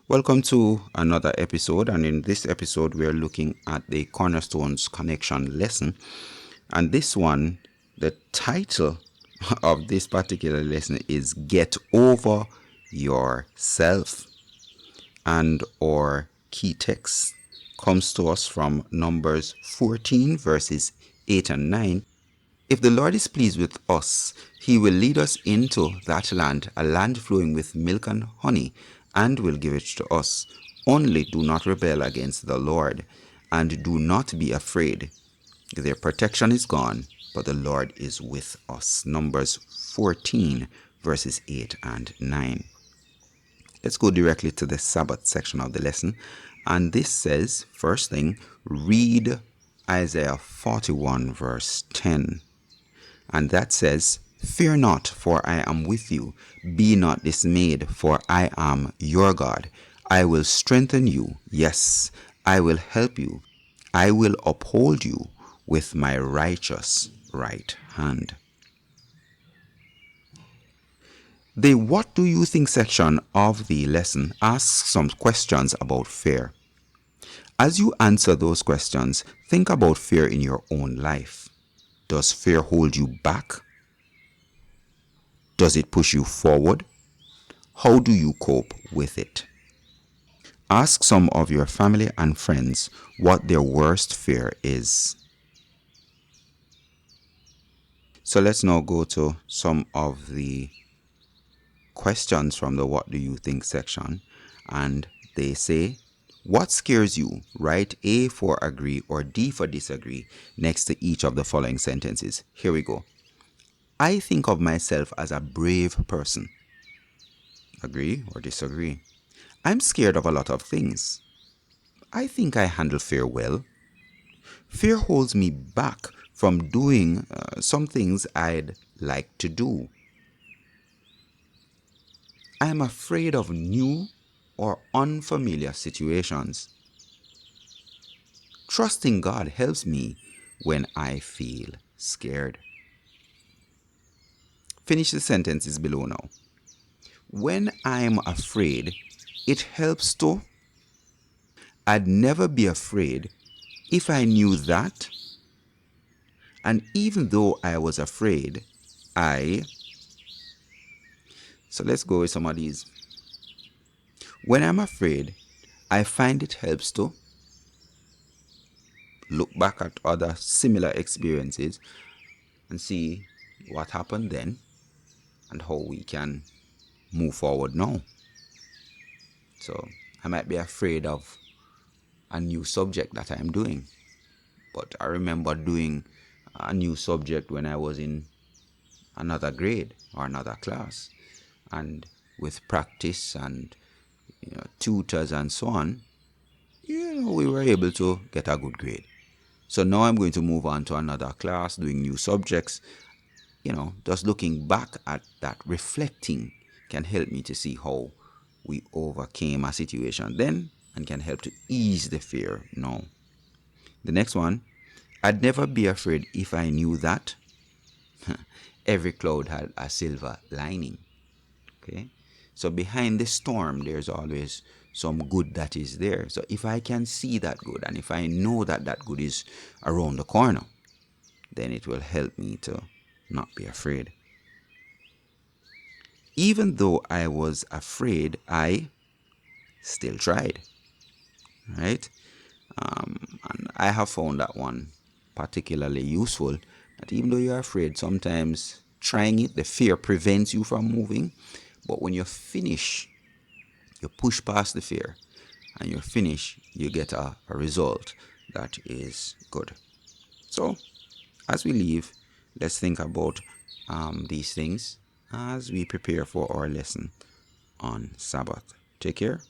Welcome to another episode, and in this episode, we're looking at the Cornerstone's connection lesson. And this one, the title of this particular lesson is Get Over Yourself. And our key text comes to us from Numbers 14, verses 8 and 9. If the Lord is pleased with us, he will lead us into that land, a land flowing with milk and honey, and will give it to us. Only do not rebel against the Lord, and do not be afraid. Their protection is gone, but the Lord is with us. Numbers 14, verses 8 and 9. Let's go directly to the Sabbath section of the lesson. And this says, first thing, read Isaiah 41, verse 10. And that says, Fear not, for I am with you. Be not dismayed, for I am your God. I will strengthen you. Yes, I will help you. I will uphold you with my righteous right hand. The What Do You Think section of the lesson asks some questions about fear. As you answer those questions, think about fear in your own life. Does fear hold you back? Does it push you forward? How do you cope with it? Ask some of your family and friends what their worst fear is. So let's now go to some of the questions from the What Do You Think section. And they say, what scares you? Write A for agree or D for disagree next to each of the following sentences. Here we go. I think of myself as a brave person. Agree or disagree? I'm scared of a lot of things. I think I handle fear well. Fear holds me back from doing some things I'd like to do. I am afraid of new or unfamiliar situations. Trusting God helps me when I feel scared. Finish the sentences below now. When I'm afraid, it helps to. I'd never be afraid if I knew that. And even though I was afraid, So let's go with some of these. When I'm afraid, I find it helps to look back at other similar experiences and see what happened then and how we can move forward now. So I might be afraid of a new subject that I'm doing, but I remember doing a new subject when I was in another grade or another class, and with practice and tutors and so on, we were able to get a good grade. So now I'm going to move on to another class, doing new subjects. Just looking back at that, reflecting can help me to see how we overcame a situation then and can help to ease the fear now. The next one, I'd never be afraid if I knew that every cloud had a silver lining. Okay, so behind the storm, there's always some good that is there. So if I can see that good, and if I know that that good is around the corner, then it will help me to not be afraid. Even though I was afraid, I still tried. Right? And I have found that one particularly useful. That even though you're afraid, sometimes trying it, the fear prevents you from moving. But when you finish, you push past the fear and you finish, you get a result that is good. So as we leave, let's think about these things as we prepare for our lesson on Sabbath. Take care.